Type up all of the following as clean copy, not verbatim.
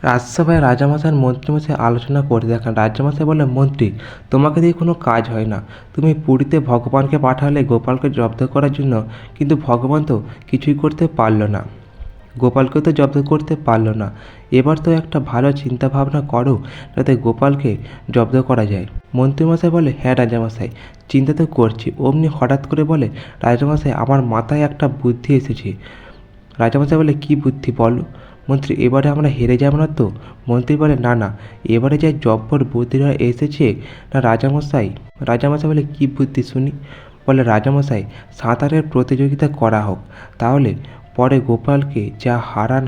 রাজসভায় রাজামশাই আর মন্ত্রীমশাই আলোচনা করে দেখেন। রাজামশাই বললেন, মন্ত্রী, তোমাকে দিয়ে কোনো কাজ হয় না। তুমি পুরীতে ভগবানকে পাঠালে গোপালকে জব্দ করার জন্য, কিন্তু ভগবান তো কিছুই করতে পারলো না, গোপালকে তো জব্দ করতে পারলো না। এবার তো একটা ভালো চিন্তা ভাবনা করো যাতে গোপালকে জব্দ করা যায়। মন্ত্রীমশাই বলে, হ্যাঁ রাজামশাই, চিন্তা তো করছি। অমনি হঠাৎ করে বলে, রাজামশাই, আমার মাথায় একটা বুদ্ধি এসেছে। রাজামশাই বলে, কী বুদ্ধি বলো। মন্ত্রী, এবারে আমরা হেরে যাব না তো? মন্ত্রী বলে, না না, এবারে যা জব্বর বুদ্ধিরা এসেছে না রাজামশাই। রাজামশাই বলে, কী বুদ্ধি শুনি। বলে, রাজামশাই, সাঁতারের প্রতিযোগিতা করা হোক, তাহলে পরে গোপালকে যা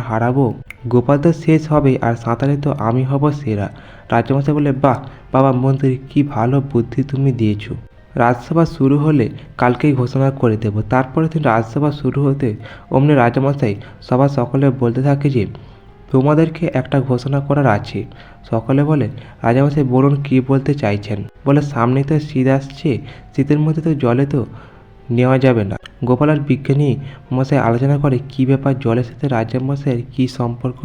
হারাবো। গোপাল তো শেষ হবে, আর সাঁতারে তো আমি হব সেরা। রাজামশাই বলে, বাহ বাবা মন্ত্রী, কি ভালো বুদ্ধি তুমি দিয়েছো। রাজসভা শুরু হলে কালকেই ঘোষণা করে দেব। তারপরের দিন রাজসভা শুরু হতে অমনি রাজামশাই সভা সকলে বলতে থাকে যে, তোমাদেরকে একটা ঘোষণা করার আছে। সকলে বলে, রাজামশাই বলুন, কী বলতে চাইছেন। বলে, সামনে তো শীত আসছে, শীতের মধ্যে তো জলে তো নেওয়া যাবে না। গোপাল আর বিজ্ঞানী মশাই আলোচনা করে, কী ব্যাপার, জলের সাথে রাজামশাইয়ের কী সম্পর্ক,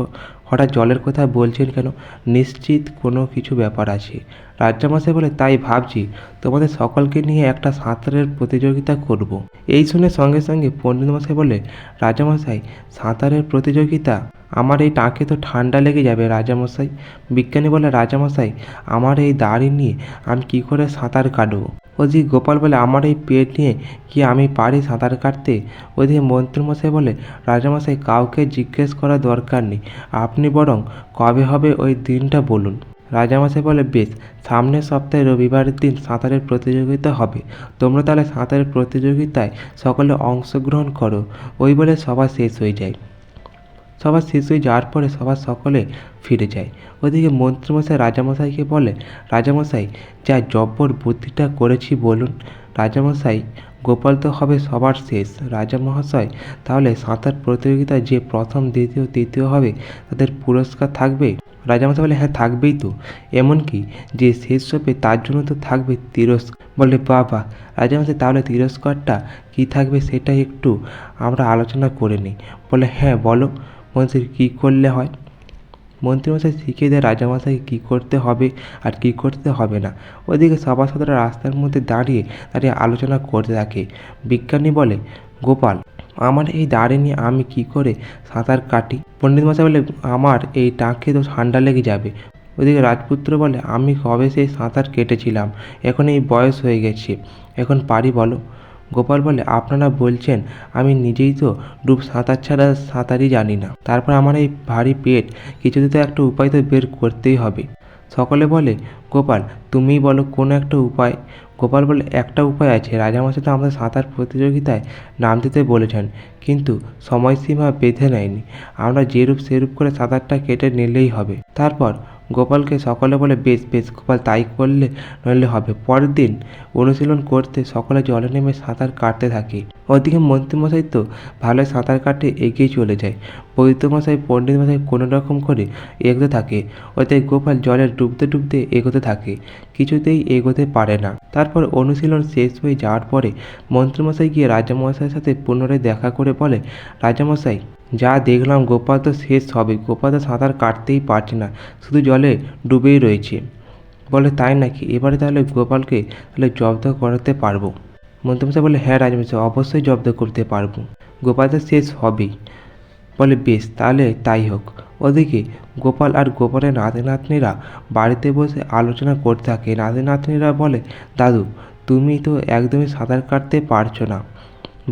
হঠাৎ জলের কথা বলছেন কেন? নিশ্চিত কোনো কিছু ব্যাপার আছে। রাজামশাই বলে, তাই ভাবছি তোমাদের সকলকে নিয়ে একটা সাঁতারের প্রতিযোগিতা করব। এই শুনে সঙ্গে সঙ্গে পণ্ডিত মশাই বলে, রাজামশাই, সাঁতারের প্রতিযোগিতা? আমার এই টাকে তো ঠান্ডা লেগে যাবে রাজামশাই। বিজ্ঞানী বলে, রাজামশাই, আমার এই দাড়ি নিয়ে আমি কি করে সাঁতার কাটবো? ওদিকে গোপাল বলে, আমার এই পেট নিয়ে কি আমি পারি সাঁতার কাটতে? ওদিকে মন্ত্রীমশাই বলে, রাজামশাই, কাউকে জিজ্ঞেস করার দরকার নেই, আপনি বরং কবে হবে ওই দিনটা বলুন। রাজামশাই বলে, বেশ, সামনের সপ্তাহে রবিবারের দিন সাঁতারের প্রতিযোগিতা হবে। তোমরা তাহলে সাঁতারের প্রতিযোগিতায় সকলে অংশগ্রহণ করো। ওই বলে সভা শেষ হয়ে যায়। সভা শেষ হয়ে যাওয়ার পরে সবার সকলে ফিরে যায়। ওদিকে মন্ত্রীমশাই রাজামশাইকে বলে, রাজামশাই, যা জব্বর বুদ্ধিটা করেছি বলুন। রাজামশাই, গোপাল তো হবে সবার শেষ। রাজামহাশয়, তাহলে সাঁতার প্রতিযোগিতায় যে প্রথম, দ্বিতীয়, তৃতীয় হবে তাদের পুরস্কার থাকবে? রাজামশাই বলে, হ্যাঁ থাকবেই তো, এমনকি যে শেষ হবে তার জন্য তো থাকবে তিরস্কার। বলে, বাবা রাজামশাই, তাহলে তিরস্কারটা কী থাকবে সেটা একটু আমরা আলোচনা করে নিই। বলে, হ্যাঁ বলো মন্ত্রী, কী করলে হয়? মন্ত্রীমশাই শিখিয়ে দেয় রাজামশাইকে কী করতে হবে আর কী করতে হবে না। ওইদিকে সভাসদরা রাস্তার মধ্যে দাঁড়িয়ে দাঁড়িয়ে আলোচনা করতে থাকে। বিজ্ঞানী বলে, গোপাল, আমার এই দাড়ি নিয়ে আমি কি করে সাঁতার কাটি? পণ্ডিতমশাই বলে, আমার এই টাকে তো ঠান্ডা লেগে যাবে। ওইদিকে রাজপুত্র বলে, আমি কবে সেই সাঁতার কেটেছিলাম, এখন এই বয়স হয়ে গেছে, এখন পারি বলো। গোপাল বলে, আপনারা বলছেন, আমি নিজেই তো ডুব সাঁতার ছাড়া সাঁতারই জানি না। তারপর আমার এই ভারী পেট, কিছুতে তো একটা উপায় তো বের করতেই হবে। সকলে বলে, গোপাল, তুমিই বলো কোনো একটা উপায়। গোপাল বলে, একটা উপায় আছে। রাজামশাই তো আমাদের সাঁতার প্রতিযোগিতায় নাম দিতে বলেছেন, কিন্তু সময়সীমা বেঁধে নেয়নি। আমরা যেরূপ সেরূপ করে সাঁতারটা কেটে নিলেই হবে। তারপর গোপালকে সকলে বলে, বেশ বেশ গোপাল, তাই করলে নইলে হবে। পরের দিন অনুশীলন করতে সকলে জলে নেমে সাঁতার কাটতে থাকে। ওদিকে মন্ত্রীমশাই তো ভালোই সাঁতার কাটতে এগিয়ে চলে যায়। বৈদ্যমশাই, পণ্ডিতমশাই কোনো রকম করে এগোতে থাকে। ওতে গোপাল জলে ডুবতে ডুবতে এগোতে থাকে, কিছুতেই এগোতে পারে না। তারপর অনুশীলন শেষ হয়ে যাওয়ার পরে মন্ত্রীমশাই গিয়ে রাজামশাইয়ের সাথে পুনরায় দেখা করে বলে, রাজামশাই, যা দেখলাম গোপাল তো শেষ হবে, গোপাল তো সাঁতার কাটতেই পারছে না, শুধু জলে ডুবেই রয়েছে। বলে, তাই নাকি? এবারে তাহলে গোপালকে তাহলে জব্দ করাতে পারবো? মন্ত্রীমশাই বলে, হ্যাঁ রাজামশাই, অবশ্যই জব্দ করতে পারবো, গোপাল তো শেষ হবেই। বলে, বেশ, তাহলে তাই হোক। ওদিকে গোপাল আর গোপালের নাতি নাতনিরা বাড়িতে বসে আলোচনা করতে থাকে। নাতি নাতনিরা বলে, দাদু, তুমি তো একদমই সাঁতার কাটতে পারছো না,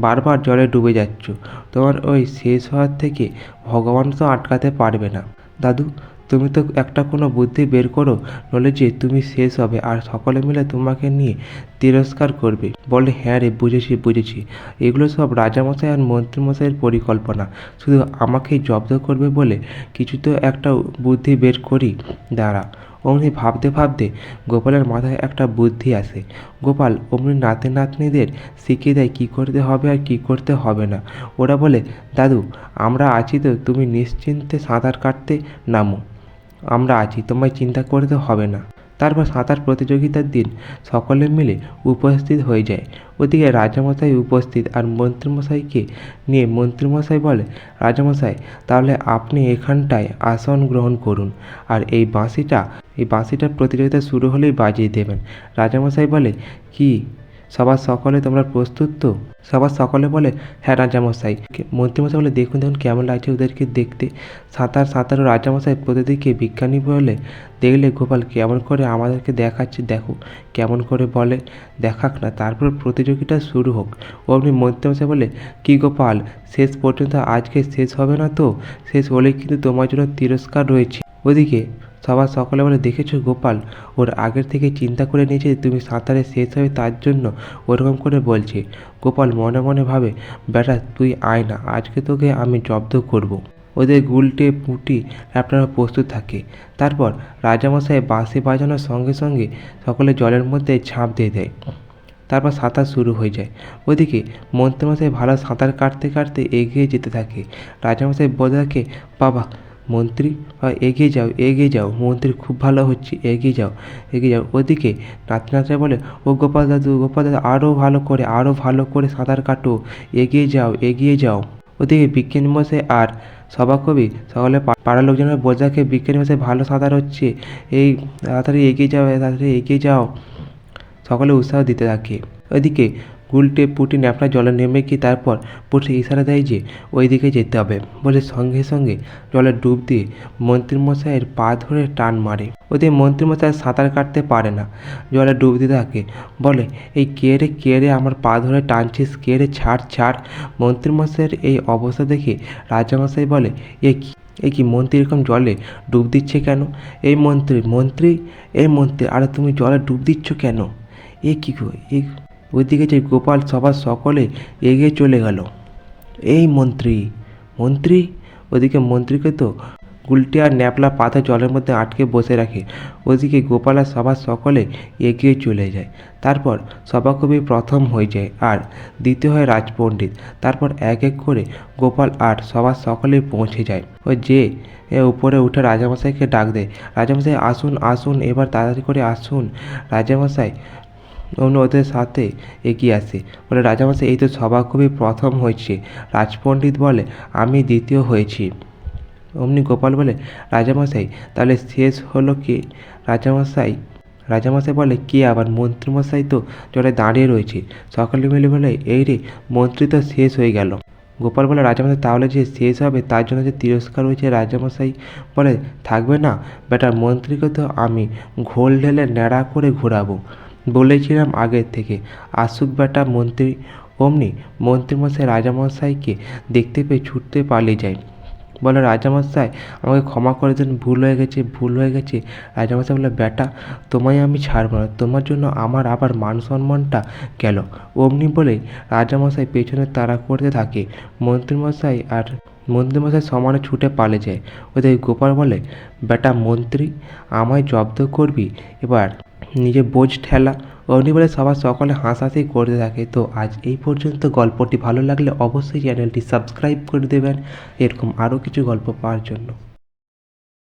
বারবার জলে ডুবে যাচ্ছ, তোমার ওই শেষ হওয়ার থেকে ভগবান তো আটকাতে পারবে না। দাদু, তুমি তো একটা কোনো বুদ্ধি বের করো, নইলে যে তুমি শেষ হবে আর সকলে মিলে তোমাকে নিয়ে তিরস্কার করবে। বলে, হ্যাঁ রে, বুঝেছি বুঝেছি, এগুলো সব রাজামশাই আর মন্ত্রীমশাইয়ের পরিকল্পনা, শুধু আমাকেই জব্দ করবে বলে কিছু তো একটা বুদ্ধি বের করি, দাঁড়া। অমনি ভাবতে ভাবতে গোপালের মাথায় একটা বুদ্ধি আসে। গোপাল অমনি নাতি নাতনিদের শিখিয়ে দেয় কী করতে হবে আর কী করতে হবে না। ওরা বলে, দাদু, আমরা আছি তো, তুমি নিশ্চিন্তে সাঁতার কাটতে নামো, আমরা আছি, তোমায় চিন্তা করতে হবে না। তারপর সাঁতার প্রতিযোগিতার দিন সকলে মিলে উপস্থিত হয়ে যায়। ওদিকে রাজামশাই উপস্থিত আর মন্ত্রীমশাইকে নিয়ে মন্ত্রীমশাই বলে, রাজামশাই তাহলে আপনি এখানটায় আসন গ্রহণ করুন আর এই বাঁশিটার প্রতিযোগিতা শুরু হলেই বাজিয়ে দেবেন। রাজামশাই বলে, কি সবার সকলে তোমরা প্রস্তুত তো? সবার সকলে বলে, হ্যাঁ রাজামশাই। মন্ত্রীমশাই বলে, দেখুন দেখুন কেমন লাগছে ওদেরকে দেখতে। সাঁতারও রাজামশাই প্রতিদিকে বিজ্ঞানী বলে, দেখলে গোপাল কেমন করে আমাদেরকে দেখাচ্ছে, দেখো কেমন করে বলে, দেখাক না, তারপর প্রতিযোগিতা শুরু হোক। অমনি মন্ত্রীমশাই বলে, কি গোপাল, শেষ পর্যন্ত আজকে শেষ হবে না তো? শেষ হলেই কিন্তু তোমার জন্য তিরস্কার রয়েছে। ওদিকে সবার সকলে বলে, দেখেছো গোপাল, ওর আগের থেকে চিন্তা করে নিয়েছে তুমি সাঁতারে শেষ হবে তার জন্য ওরকম করে বলছে। গোপাল মনে মনে ভাবে, বেটা তুই আয় না, আজকে তোকে আমি জব্দ করব। ওদের গুলটে পুঁটি আপনারা প্রস্তুত থাকে। তারপর রাজামশাই বাঁশি বাজানোর সঙ্গে সঙ্গে সকলে জলের মধ্যে ঝাঁপ দিয়ে দেয়। তারপর সাঁতার শুরু হয়ে যায়। ওদিকে মন্ত্রীমশাই ভালো সাঁতার কাটতে কাটতে এগিয়ে যেতে থাকে। রাজামশাই বলে থাকে, বাবা মন্ত্রী এগিয়ে যাও, মন্ত্রী খুব ভালো হচ্ছে, এগিয়ে যাও। ওদিকে নাতি বলে, ও গোপাল দাদু আরও ভালো করে সাঁতার কাটো, এগিয়ে যাও। ওদিকে বিজ্ঞানী মশাই আর সভাকবি সকলে পাড়ার লোকজনের বলে থাকে, বিজ্ঞানী মশাই ভালো সাঁতার হচ্ছে, এই তাড়াতাড়ি এগিয়ে যাও। সকলে উৎসাহ দিতে থাকে। ওইদিকে গুলটে পুঁটি ন্যাপলা জলে নেমে গিয়ে তারপর পুঁটি ইশারা দেয় যে ওই দিকে যেতে হবে বলে সঙ্গে সঙ্গে জলে ডুব দিয়ে মন্ত্রীমশাইয়ের পা ধরে টান মারে। ওদিকে মন্ত্রীমশাই সাঁতার কাটতে পারে না, জলে ডুব দিতে থাকে। বলে, এই কে রে আমার পা ধরে টানছিস, কে রে, ছাড়। মন্ত্রীমশাইয়ের এই অবস্থা দেখে রাজামশাই বলে, এ কি মন্ত্রী এরকম জলে ডুব দিচ্ছে কেন? এই মন্ত্রী আরে তুমি জলে ডুব দিচ্ছ কেন? এ কি গো? ওইদিকে যে গোপাল সবার সকলে এগিয়ে চলে গেল। এই মন্ত্রী ওদিকে মন্ত্রীকে তো গুলটি আর ন্যাপলা পাতা জলের মধ্যে আটকে বসে রাখে। ওদিকে গোপাল আর সবার সকলে এগিয়ে চলে যায়। তারপর সভাকবি প্রথম হয়ে যায় আর দ্বিতীয় হয় রাজপণ্ডিত। তারপর এক এক করে গোপাল আর সবার সকলে পৌঁছে যায়। ওই যে উপরে উঠে রাজামশাইকে ডাক দেয়, রাজামশাই আসুন এবার তাড়াতাড়ি করে আসুন। রাজামশাই ওদের সাথে এগিয়ে আসে, বলে, রাজামশাই এই তো সভাকবি প্রথম হয়েছে। রাজপণ্ডিত বলে, আমি দ্বিতীয় হয়েছি। অমনি গোপাল বলে, রাজামশাই তাহলে শেষ হলো কে? রাজামশাই বলে, কে আবার? মন্ত্রীমশাই তো জলে দাঁড়িয়ে রয়েছে। সকলে মিলে বলে, এই রে, মন্ত্রী তো শেষ হয়ে গেল। গোপাল বলে, রাজামশাই তাহলে যে শেষ হবে তার জন্য যে তিরস্কার হয়েছে? রাজামশাই বলে, থাকবে না বেটা, মন্ত্রীকে তো আমি ঘোল ঢেলে ন্যাড়া করে ঘোরাবো, বলেছিলাম আগের থেকে, আসুক বেটা মন্ত্রী। অমনি মন্ত্রীমশাই রাজামশাইকে দেখতে পেয়ে ছুটতে পালিয়ে যায়। বলে, রাজামশাই আমাকে ক্ষমা করে দিন, ভুল হয়ে গেছে। রাজামশাই বলে, বেটা তোমায় আমি ছাড়ব না, তোমার জন্য আমার আবার মান সম্মানটা গেল। অমনি বলে রাজামশাই পেছনে তাড়া করতে থাকে। মন্ত্রীমশাই সমানে ছুটে পালিয়ে যায়। ওদের গোপাল বলে, বেটা মন্ত্রী, আমায় জব্দ করবি এবার, নিজে বোঝ ঠেলা। অমনি বলে সবার সকলে হাসাহাসি করতে থাকে। তো আজ এই পর্যন্ত। গল্পটি ভালো লাগলে অবশ্যই চ্যানেলটি সাবস্ক্রাইব করে দেবেন এরকম আরও কিছু গল্প পাওয়ার জন্য।